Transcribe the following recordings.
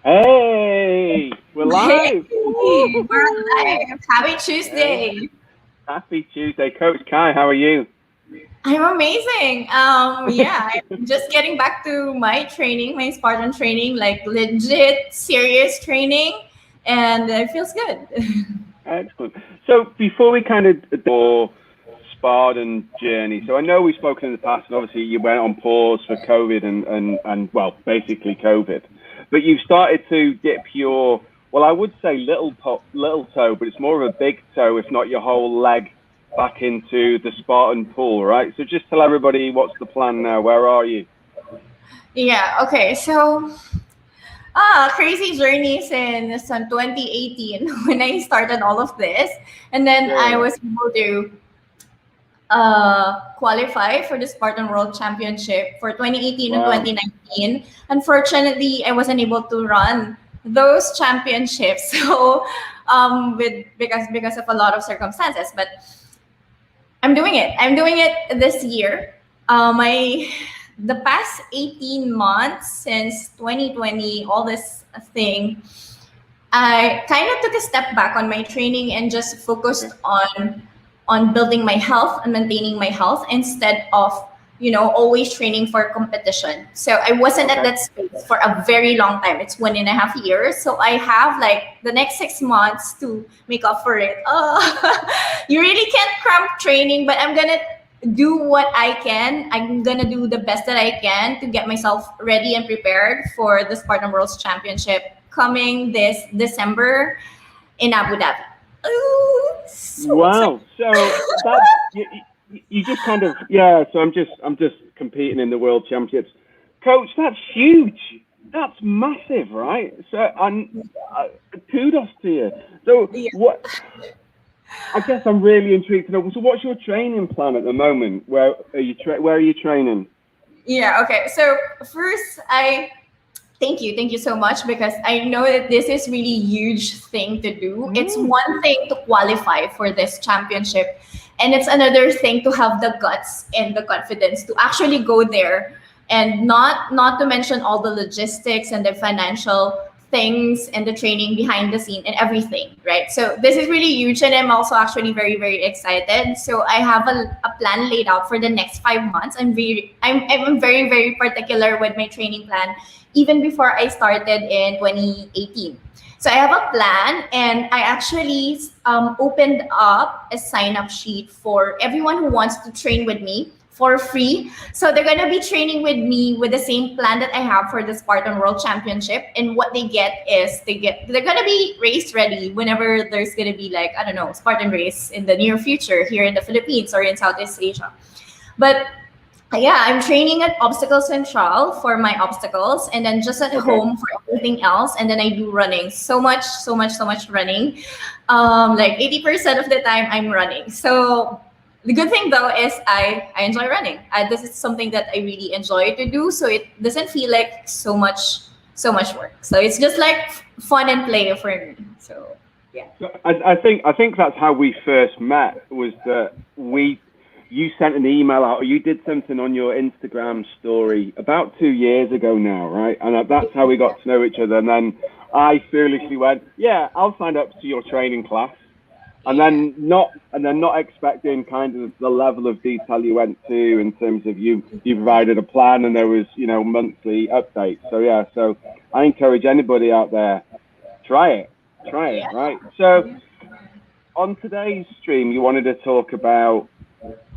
Hey, we're Hey, live. we're Woo-hoo-hoo. live. Happy Hey, Tuesday. happy Tuesday, Coach Cai. How are you? I'm amazing. Yeah, I'm just getting back to my training, my Spartan training, like legit serious training, and it feels good. Excellent. So before we kind of your Spartan journey, so I know we've spoken in the past, and obviously you went on pause for COVID and well, basically COVID, but you've started to dip your, well, I would say little toe, but it's more of a big toe, if not your whole leg, back into the Spartan pool, right? So just tell everybody what's the plan now. Where are you? Yeah, okay. So, crazy journey since 2018 when I started all of this. And then Yeah, I yeah. was able to qualify for the Spartan World Championship for 2018 and Wow. 2019. Unfortunately, I wasn't able to run those championships. So, with because of a lot of circumstances, but I'm doing it. I'm doing it this year. My the past 18 months since 2020, all this thing, I kind of took a step back on my training and just Okay. focused on building my health and maintaining my health instead of always training for competition. So I wasn't at Okay. that space for a very long time. It's 1.5 years. So I have like the next 6 months to make up for it. You really can't cramp training, but I'm gonna do what I can. I'm gonna do the best that I can to get myself ready and prepared for the Spartan Worlds Championship coming this December in Abu Dhabi. Ooh, so excited. Wow. So that's you just kind of, yeah. So I'm just competing in the world championships, Coach. That's huge. That's massive, right? So and uh, kudos to you. So Yeah. what? I guess I'm really intrigued to know. So what's your training plan at the moment? Where are you training? Yeah, okay. So first I thank you so much because I know that this is really huge thing to do. It's Mm, one thing to qualify for this championship, and it's another thing to have the guts and the confidence to actually go there, and not to mention all the logistics and the financial things and the training behind the scene and everything, right? So this is really huge, and I'm also actually very excited. So I have a plan laid out for the next 5 months. I'm very particular with my training plan even before I started in 2018. So I have a plan, and I actually opened up a sign up sheet for everyone who wants to train with me for free. So they're gonna be training with me with the same plan that I have for the Spartan World Championship. And what they get is they're gonna be race ready whenever there's gonna be, like, I don't know, Spartan race in the near future here in the Philippines or in Southeast Asia. But yeah, I'm training at Obstacle Central for my obstacles, and then just at okay. home for everything else. And then I do running, so much running. Like 80% of the time I'm running. So the good thing though is I enjoy running. This is something that I really enjoy to do. So it doesn't feel like so much work. So it's just like fun and play for me. So yeah. So I think that's how we first met. Was that we you sent an email out, or you did something on your Instagram story about 2 years ago now, right? And that's how we got to know each other. And then I foolishly went, "Yeah, I'll sign up to your training class." Yeah. And then not expecting kind of the level of detail you went to in terms of you provided a plan and there was monthly updates. So yeah, so I encourage anybody out there, try it, Yeah. right? So on today's stream, you wanted to talk about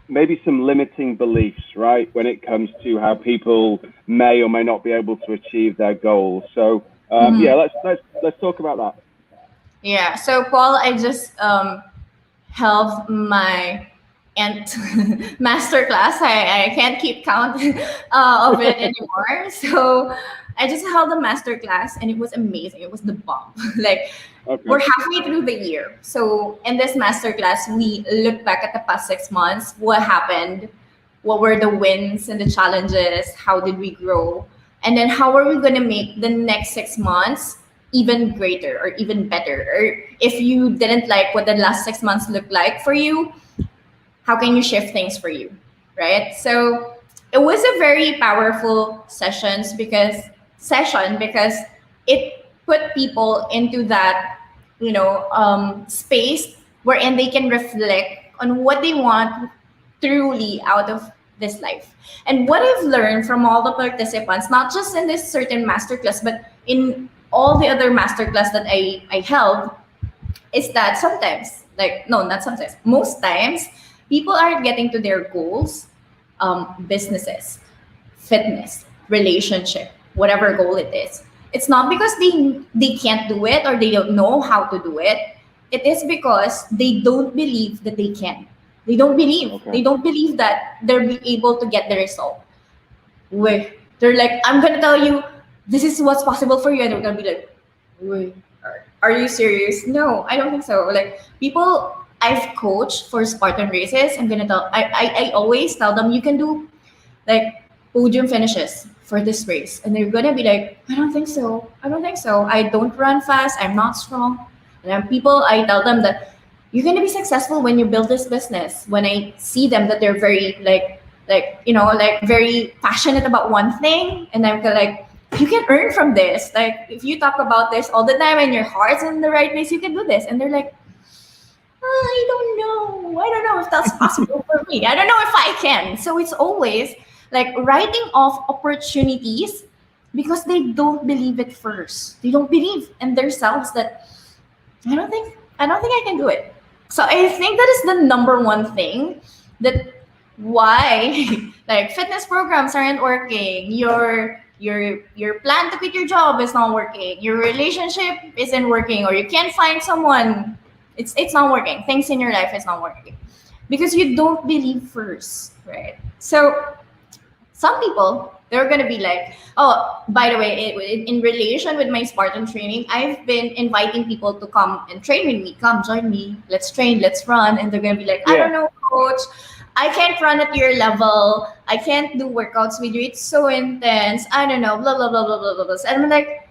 maybe some limiting beliefs, right, when it comes to how people may or may not be able to achieve their goals. So yeah, let's talk about that. Yeah. So Paul, I just held my ant master class. I can't keep count of it anymore. So I just held a master class, and it was amazing. It was the bomb. Like, Okay. we're halfway through the year. So in this master class, we look back at the past 6 months, what happened, what were the wins and the challenges, how did we grow, and then how are we going to make the next 6 months even greater or even better. Or if you didn't like what the last 6 months looked like for you, how can you shift things for you, right? So it was a very powerful session because it put people into that, space wherein they can reflect on what they want truly out of this life. And what I've learned from all the participants, not just in this certain masterclass, but in all the other masterclass that I held, is that sometimes, like, no, not sometimes, most times, people are getting to their goals, businesses, fitness, relationship, whatever goal it is. It's not because they can't do it or they don't know how to do it. It is because they don't believe that they can. They don't believe. Okay. They don't believe that they'll be able to get the result. Wait, they're like, I'm gonna tell you, this is what's possible for you, and they're gonna be like, wait, are you serious? No, I don't think so. Like, people I've coached for Spartan races, I always tell them, you can do like podium finishes for this race, and they're gonna be like, I don't think so. I don't think so. I don't run fast. I'm not strong. And then people, I tell them that you're gonna be successful when you build this business. When I see them that they're very like very passionate about one thing, and I'm like, you can earn from this. Like, if you talk about this all the time and your heart's in the right place, you can do this. And they're like, I don't know. I don't know if that's possible for me. I don't know if I can. So it's always like writing off opportunities because they don't believe it first. They don't believe in themselves that I don't think I can do it. So I think that is the number one thing that why like fitness programs aren't working. Your plan to quit your job is not working. Your relationship isn't working, or you can't find someone. It's not working. Things in your life is not working because you don't believe first, right? So some people, they're gonna be like, oh, by the way, in relation with my Spartan training, I've been inviting people to come and train with me. Come join me. Let's train. Let's run. And they're gonna be like, I don't know, coach. I can't run at your level. I can't do workouts with you. It's so intense. I don't know. Blah blah blah blah blah blah. Blah. And I'm like,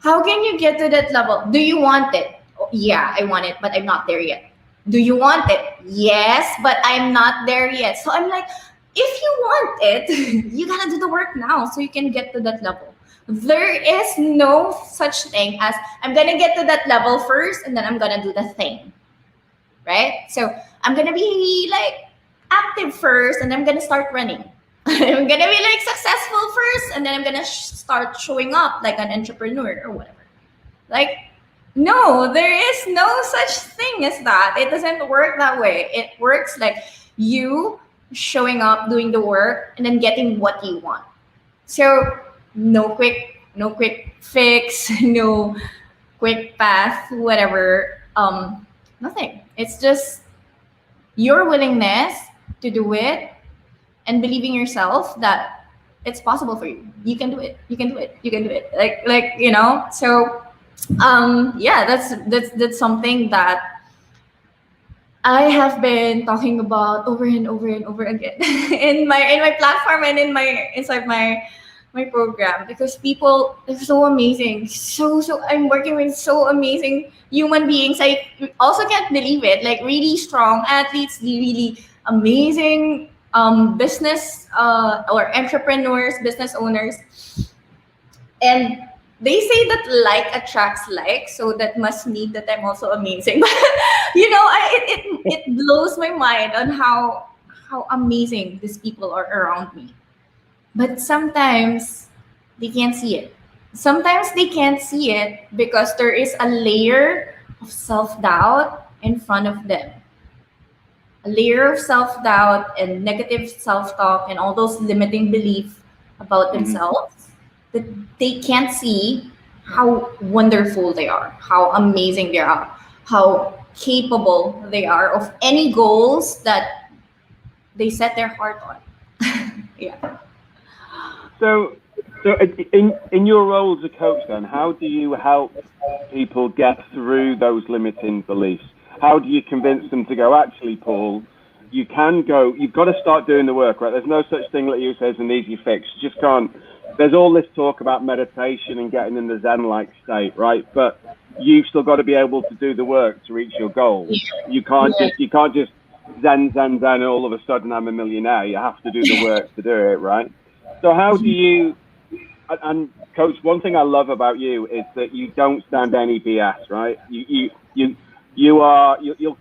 how can you get to that level? Do you want it? Oh, yeah, I want it, but I'm not there yet. Do you want it? Yes, but I'm not there yet. So I'm like, if you want it, you gotta do the work now so you can get to that level. There is no such thing as I'm gonna get to that level first and then I'm gonna do the thing, right? So I'm gonna be like active first and I'm gonna start running. I'm gonna be like successful first and then I'm gonna start showing up like an entrepreneur or whatever. Like, no, there is no such thing as that. It doesn't work that way. It works like you showing up, doing the work, and then getting what you want. So no quick fix, no quick path, whatever. Nothing. It's just your willingness to do it and believing yourself that it's possible for you. You can do it. You can do it. You can do it. So yeah, that's something that I have been talking about over and over and over again in my platform and inside my program, because people are so amazing. So I'm working with so amazing human beings. I also can't believe it. Like, really strong athletes, really amazing business or entrepreneurs, business owners. And they say that like attracts like, so that must mean that I'm also amazing. But it blows my mind on how amazing these people are around me. But sometimes they can't see it. Sometimes they can't see it because there is a layer of self-doubt in front of them. A layer of self-doubt and negative self-talk and all those limiting beliefs about themselves that they can't see how wonderful they are, how amazing they are, how capable they are of any goals that they set their heart on. Yeah. So in your role as a coach, then, how do you help people get through those limiting beliefs? How do you convince them to go, actually, Paul, you can go, you've got to start doing the work, right? There's no such thing like you say as an easy fix. You just can't. There's all this talk about meditation and getting in the Zen-like state, right? But you've still got to be able to do the work to reach your goals. You can't just zen, zen, zen, and all of a sudden I'm a millionaire. You have to do the work to do it, right? So how do you, and Coach, one thing I love about you is that you don't stand any BS, right? You'll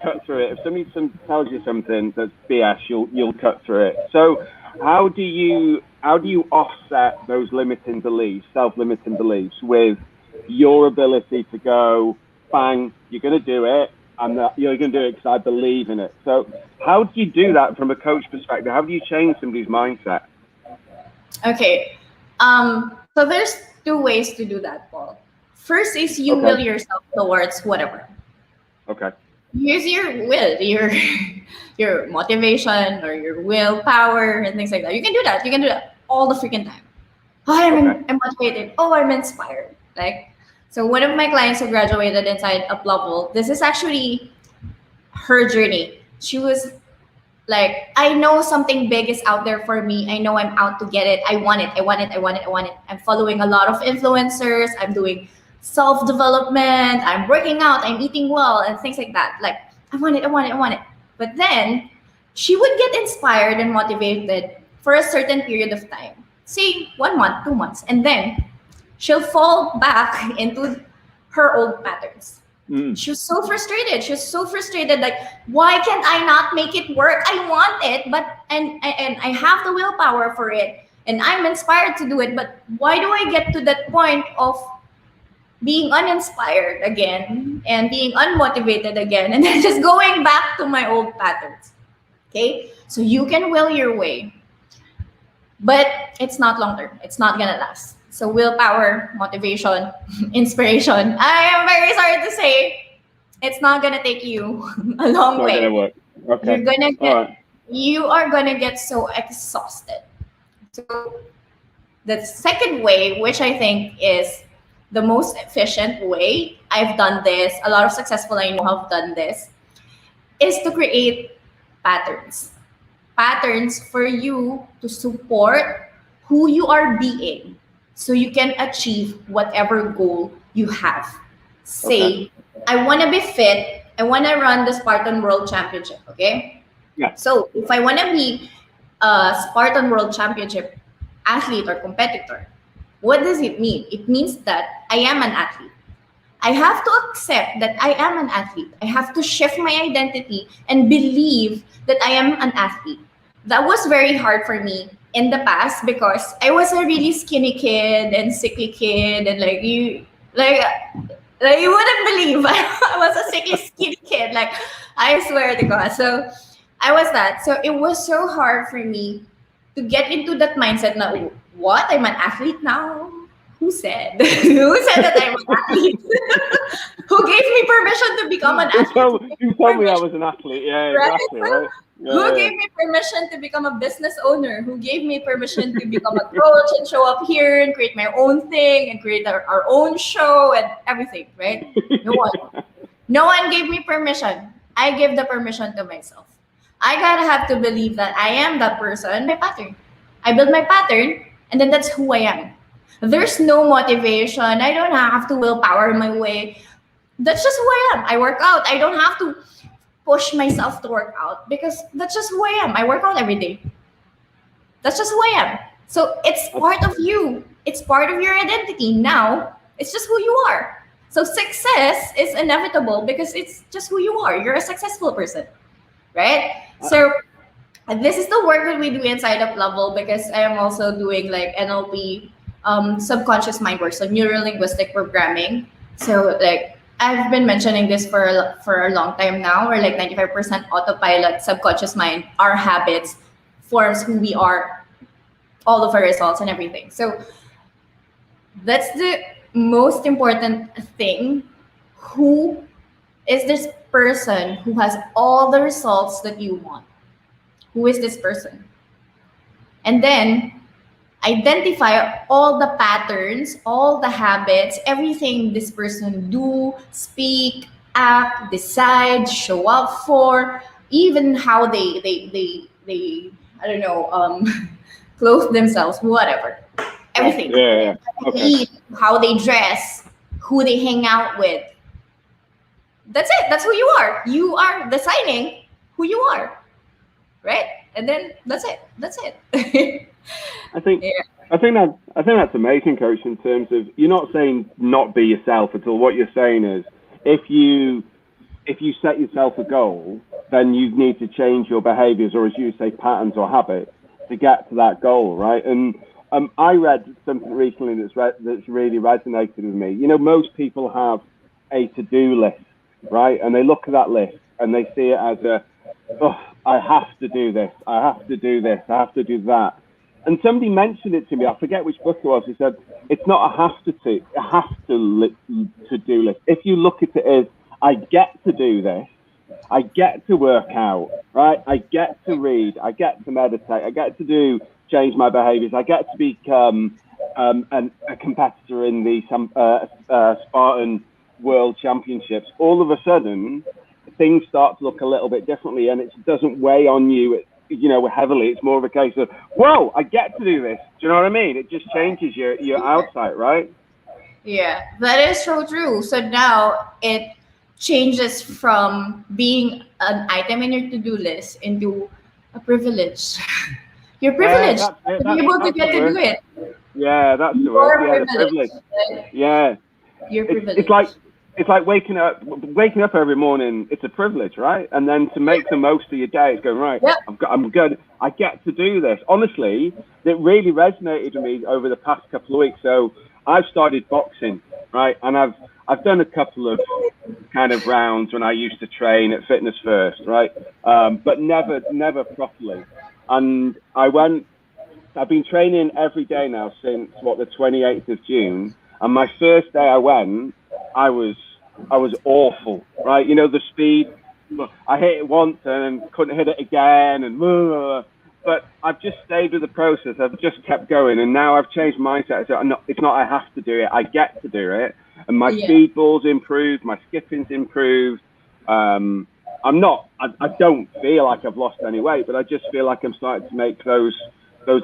cut through it. If somebody tells you something that's BS, you'll cut through it. So how do you offset those limiting beliefs, self-limiting beliefs, with your ability to go, bang, you're going to do it, and that you're going to do it because I believe in it. So how do you do that from a coach perspective? How do you change somebody's mindset? Okay. So there's two ways to do that, Paul. First is you will yourself towards whatever. Okay. Use your will, your motivation or your willpower and things like that. You can do that. You can do that all the freaking time. Oh, I'm motivated. Oh, I'm inspired. Like, so one of my clients who graduated inside Up Level, this is actually her journey. She was like, I know something big is out there for me. I know I'm out to get it. I want it. I want it. I want it. I want it. I'm following a lot of influencers. I'm doing self-development. I'm working out. I'm eating well and things like that. Like, I want it. I want it. I want it. But then she would get inspired and motivated for a certain period of time. Say 1 month, 2 months. And then she'll fall back into her old patterns. She was so frustrated. She was so frustrated. Like, why can't I not make it work? I want it, but and I have the willpower for it, and I'm inspired to do it. But why do I get to that point of being uninspired again and being unmotivated again, and then just going back to my old patterns? Okay, so you can will your way, but it's not long term. It's not gonna last. So willpower, motivation, inspiration. I am very sorry to say, it's not gonna take you a long way. Gonna work. Okay. You are gonna get so exhausted. So the second way, which I think is the most efficient way, I've done this. A lot of successful I know have done this, is to create patterns. Patterns for you to support who you are being, so you can achieve whatever goal you have. Say, I want to be fit. I want to run the Spartan World Championship, okay? Yeah. So if I want to be a Spartan World Championship athlete or competitor, what does it mean? It means that I am an athlete. I have to accept that I am an athlete. I have to shift my identity and believe that I am an athlete. That was very hard for me in the past because I was a really skinny kid and sickly kid, and you wouldn't believe I was a sickly skinny kid. Like, I swear to God. So I was that. So it was so hard for me to get into that mindset. Now, what? I'm an athlete now? Who said? Who said that I'm an athlete? Who gave me permission to become an athlete? You told me I was an athlete. Yeah, right? exactly. Right? Yeah, Who gave me permission to become a business owner? Who gave me permission to become a coach and show up here and create my own thing and create our own show and everything, right? No one. No one gave me permission. I give the permission to myself. I gotta have to believe that I am that person. My pattern. I build my pattern, and then that's who I am. There's no motivation. I don't have to willpower my way. That's just who I am. I work out. I don't have to push myself to work out because that's just who I am. I work out every day. That's just who I am. So it's part of you. It's part of your identity. Now, it's just who you are. So success is inevitable because it's just who you are. You're a successful person, right? So this is the work that we do inside Up Level, because I am also doing like NLP, subconscious mind work, so neuro-linguistic programming. So like I've been mentioning this for a long time now. We're like 95% autopilot, subconscious mind, our habits forms who we are, all of our results and everything. So that's the most important thing. Who is this person who has all the results that you want? Who is this person? And then identify all the patterns, all the habits, everything this person do, speak, act, decide, show up for, even how they I don't know, clothe themselves, whatever. Everything. Yeah. How they eat, how they dress, who they hang out with. That's it. That's who you are. You are deciding who you are. right? And then that's it. That's it. I think Yeah. I think that's amazing, Coach. In terms of you're not saying not be yourself at all. What you're saying is if you if you set yourself a goal, then you need to change your behaviors, or as you say, patterns or habits to get to that goal, right? And I read something recently that's really resonated with me. You know, most people have a to-do list, right? And they look at that list and they see it as a, oh, I have to do this, I have to do this, I have to do that. And somebody mentioned it to me. I forget which book it was. He said it's not a to do list. If you look at it as I get to do this, I get to work out, right? I get to read, I get to meditate, I get to change my behaviors, I get to become a competitor in the Spartan World Championships. All of a sudden, things start to look a little bit differently, and it doesn't weigh on you, heavily. It's more of a case of, whoa, I get to do this. Do you know what I mean? It just changes your outside, right? Yeah, that is so true. So now it changes from being an item in your to-do list into a privilege. You're privileged That's it. to be able to That's the get to do word. it. Yeah, that's the word. You're Yeah, the privileged. privilege. Right? Yeah, You're it's privileged. like waking up every morning. It's a privilege, right? And then to make the most of your day, it's going right. Yep. I'm good. I get to do this. Honestly, it really resonated with me over the past couple of weeks. So I've started boxing, right? And I've done a couple of kind of rounds when I used to train at Fitness First, right? But never properly. And I've been training every day now since the 28th of June. And my first day I went, I was awful, right? You know, the speed, I hit it once and couldn't hit it again, but I've just stayed with the process. I've just kept going, and now I've changed mindset. So it's not I have to do it, I get to do it. And my Yeah. speed ball's improved, my skipping's improved. I don't feel like I've lost any weight, but I just feel like I'm starting to make those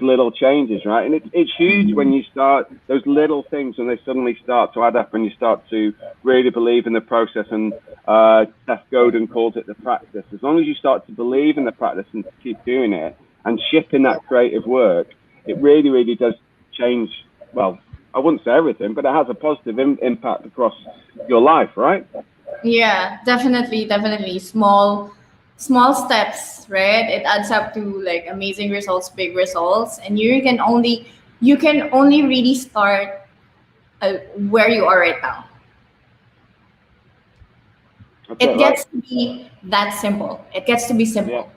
little changes, right? And it's huge when you start those little things, and they suddenly start to add up, and you start to really believe in the process. And Seth Godin calls it the practice. As long as you start to believe in the practice and keep doing it and shipping that creative work, it really, really does change. Well, I wouldn't say everything, but it has a positive impact across your life, right? Yeah, definitely, definitely. Small steps, right? It adds up to like amazing results, big results, and you can only really start where you are right now. That's it, It right? gets to be that simple. It gets to be Yeah. simple.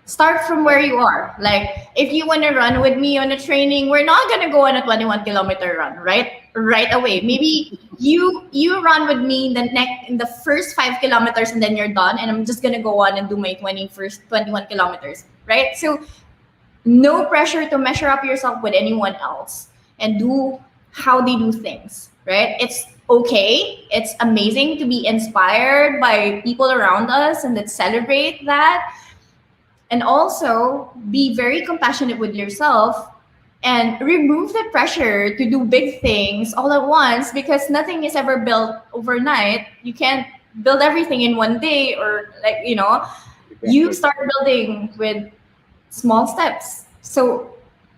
Start from where you are. Like if you want to run with me on a training, we're not gonna go on a 21-kilometer run, right away. Maybe you run with me in the first 5 kilometers and then you're done, and I'm just gonna go on and do my 21 kilometers, right? So no pressure to measure up yourself with anyone else and do how they do things, right? It's okay. It's amazing to be inspired by people around us, and let's celebrate that, and also be very compassionate with yourself and remove the pressure to do big things all at once, because nothing is ever built overnight. You can't build everything in one day, or you Exactly. start building with small steps. So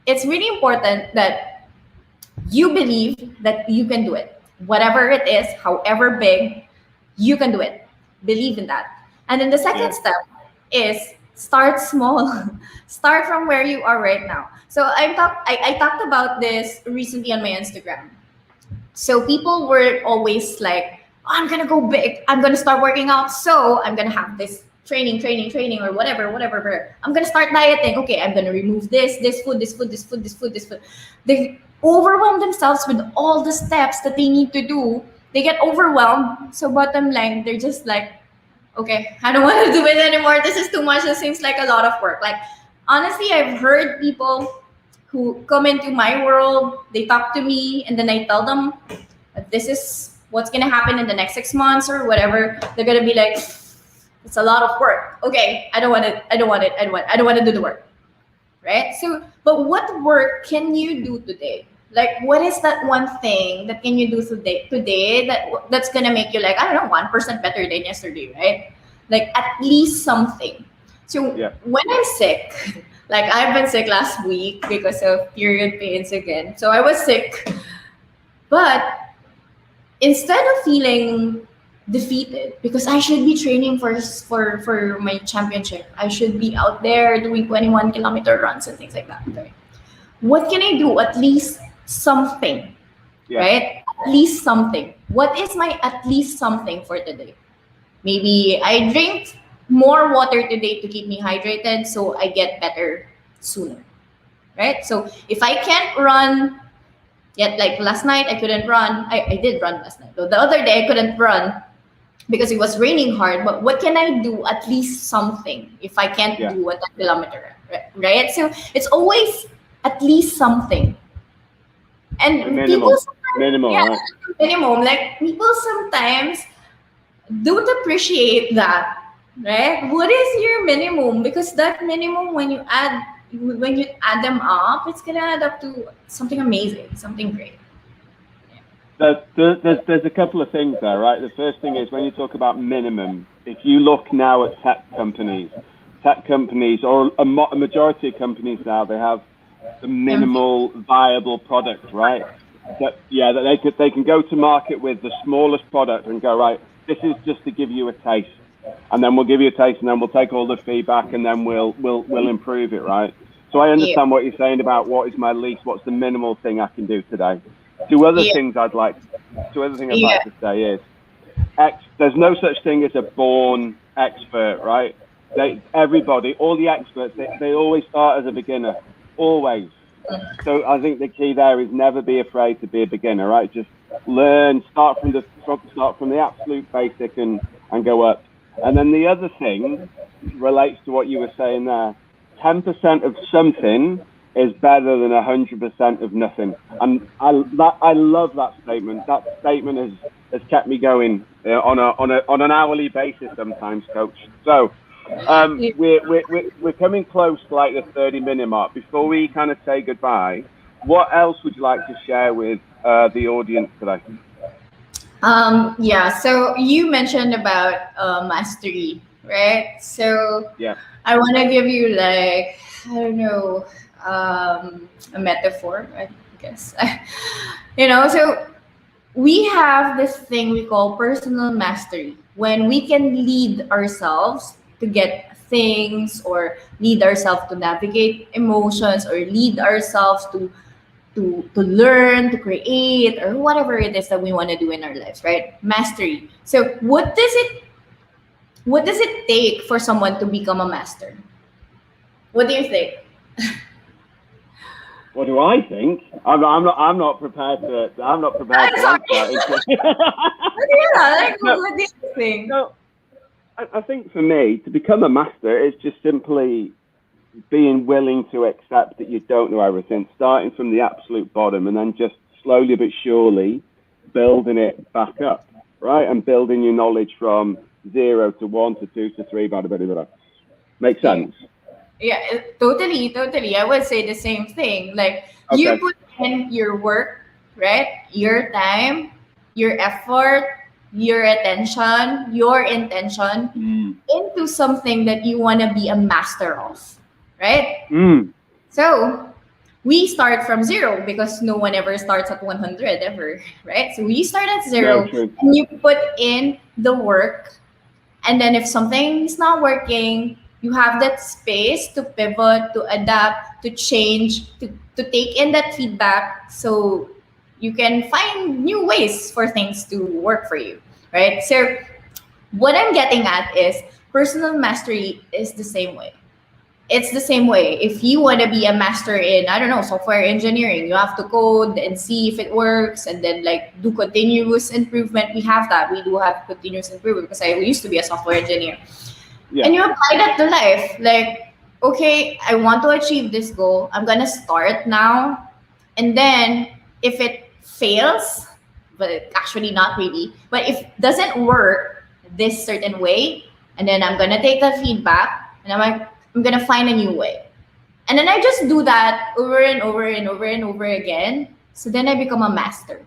it's really important that you believe that you can do it. Whatever it is, however big, you can do it. Believe in that. And then the second Yeah. step is start small. Start from where you are right now. So I talked about this recently on my Instagram. So people were always like, oh, I'm gonna go big. I'm gonna start working out. So I'm gonna have this training, or whatever. I'm gonna start dieting. Okay, I'm gonna remove this food, this food, this food, this food, this food. They overwhelm themselves with all the steps that they need to do. They get overwhelmed. So bottom line, they're just like, okay, I don't want to do it anymore. This is too much. This seems like a lot of work. Like, honestly, I've heard people who come into my world, they talk to me, and then I tell them that this is what's going to happen in the next 6 months or whatever. They're going to be like, it's a lot of work. Okay, I don't want it. I don't want to do the work. Right? So, but what work can you do today? Like, what is that one thing that can you do today that's gonna make you like, I don't know, 1% better than yesterday, right? Like at least something. So Yeah. when I'm sick, like I've been sick last week because of period pains again. So I was sick, but instead of feeling defeated because I should be training for my championship, I should be out there doing 21-kilometer runs and things like that. Right? What can I do? At least something, Yeah. right? At least something. What is my at least something for today? Maybe I drink more water today to keep me hydrated so I get better sooner, right? So if I can't run yet, like last night, I couldn't run. I did run last night. Though the other day, I couldn't run because it was raining hard. But what can I do? At least something if I can't Yeah. do a 10 kilometer, right? So it's always at least something. The And people minimum. sometimes, Minimum, yeah, right? minimum. Like people sometimes don't appreciate that, right? What is your minimum? Because that minimum, when you add them up, it's gonna add up to something amazing, something great. There's a couple of things there, right? The first thing is when you talk about minimum, if you look now at tech companies, or a majority of companies now, they have the minimal viable product, right? That they can go to market with the smallest product and go, right, this is just to give you a taste, and then we'll give you a taste, and then we'll take all the feedback, and then we'll improve it, right? So I Yeah, understand what you're saying about what is my least, what's the minimal thing I can do today. Two other yeah, things I'd like yeah, to say is there's no such thing as a born expert, right? Everybody, all the experts, they always start as a beginner, always. So I think the key there is never be afraid to be a beginner, right? Just learn, start from the absolute basic and go up. And then the other thing relates to what you were saying there. 10% of something is better than 100% of nothing. And I love that statement. That statement has kept me going on an hourly basis sometimes, Coach. So yeah. we're coming close to like the 30-minute mark. Before we kind of say goodbye, what else would you like to share with the audience today? Yeah. So you mentioned about mastery, right? So Yeah. I want to give you like I don't know a metaphor, I guess. So we have this thing we call personal mastery when we can lead ourselves to get things or lead ourselves to navigate emotions or lead ourselves to learn, to create, or whatever it is that we want to do in our lives, right? Mastery. So what does it take for someone to become a master? What do you think? What do I think? I'm not prepared to I'm sorry. answer that. But yeah, like No, what do you think? no. I think for me, to become a master is just simply being willing to accept that you don't know everything, starting from the absolute bottom, and then just slowly but surely building it back up, right? And building your knowledge from 0 to 1 to 2 to 3, blah, blah, blah, blah. Makes Yeah. sense? Yeah, totally. I would say the same thing. Like you Okay. put in your work, right? Your time, your effort, your attention, your intention Mm. into something that you want to be a master of, right? Mm. So we start from zero because no one ever starts at 100 ever, right? So we start at No, zero true. and you put in the work, and then if something is not working, you have that space to pivot, to adapt, to change, to take in that feedback so you can find new ways for things to work for you, right? So what I'm getting at is personal mastery is the same way. It's the same way. If you want to be a master in, I don't know, software engineering, you have to code and see if it works and then like do continuous improvement. We have that. We do have continuous improvement because I used to be a software engineer. Yeah. And you apply that to life. Like, okay, I want to achieve this goal. I'm going to start now. And then if it fails, but actually not really, but if it doesn't work this certain way, and then I'm going to take the feedback and I'm going to find a new way. And then I just do that over and over and over and over again. So then I become a master.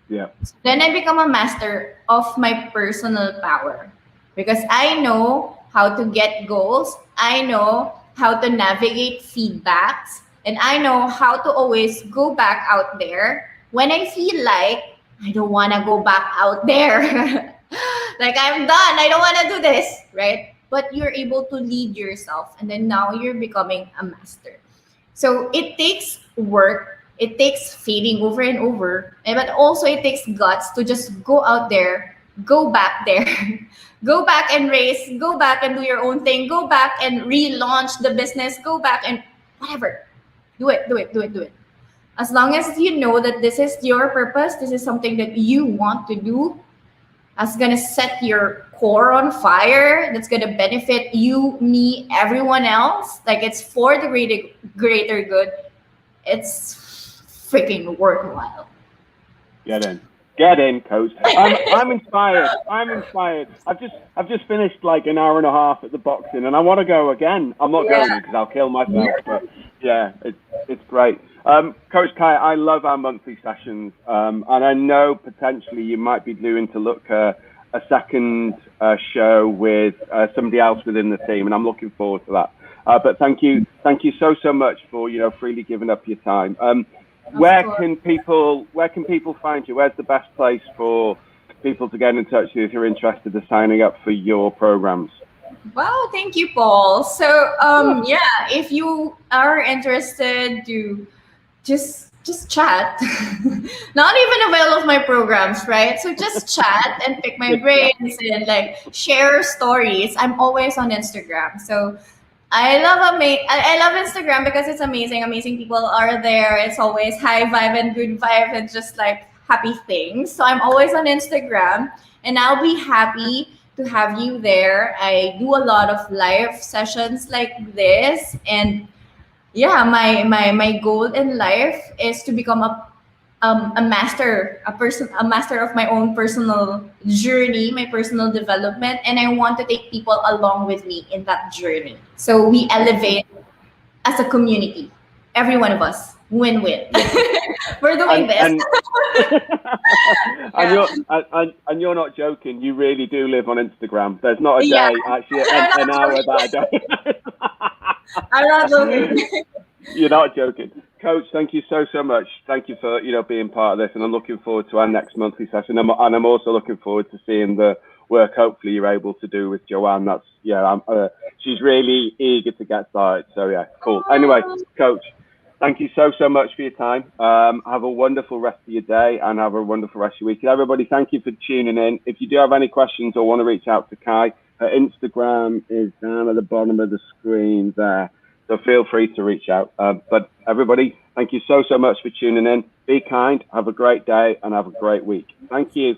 Yeah. Then I become a master of my personal power because I know how to get goals. I know how to navigate feedbacks. And I know how to always go back out there when I feel like I don't want to go back out there. Like I'm done. I don't want to do this, right? But you're able to lead yourself. And then now you're becoming a master. So it takes work, it takes failing over and over, but also it takes guts to just go out there, go back there, go back and race, go back and do your own thing, go back and relaunch the business, go back and whatever. Do it, do it, do it, do it. As long as you know that this is your purpose, this is something that you want to do, that's gonna set your core on fire, that's gonna benefit you, me, everyone else, like it's for the greater good, it's freaking worthwhile. Get in, coach. I'm inspired. I'm inspired. I've just finished like an hour and a half at the boxing, and I want to go again. I'm not going because I'll kill myself. But yeah, it's great. Coach Cai, I love our monthly sessions, and I know potentially you might be doing to look a second show with somebody else within the team, and I'm looking forward to that. But thank you so much for freely giving up your time. Where can people find you? Where's the best place for people to get in touch with you if you're interested in signing up for your programs? Well, thank you, Paul. So yeah, if you are interested to just chat, not even avail of my programs, right? So just chat and pick my brains and like share stories. I'm always on Instagram. So I love Instagram because it's amazing. Amazing people are there. It's always high vibe and good vibe and just like happy things. So I'm always on Instagram, and I'll be happy to have you there. I do a lot of live sessions like this, and yeah, my goal in life is to become a master, a master of my own personal journey, my personal development, and I want to take people along with me in that journey. So we elevate as a community, every one of us, win-win. We're doing this. And you're not joking. You really do live on Instagram. There's not a day, actually, an hour that I don't. I'm not joking. You're not joking. Coach, thank you so much. Thank you for being part of this, and I'm looking forward to our next monthly session. And I'm also looking forward to seeing the work hopefully you're able to do with Joanne. She's really eager to get started. So yeah, cool. Anyway, Coach, thank you so much for your time. Have a wonderful rest of your day and have a wonderful rest of your week. Everybody, thank you for tuning in. If you do have any questions or want to reach out to Cai, her Instagram is down at the bottom of the screen there. So feel free to reach out. But everybody, thank you so much for tuning in. Be kind, have a great day, and have a great week. Thank you.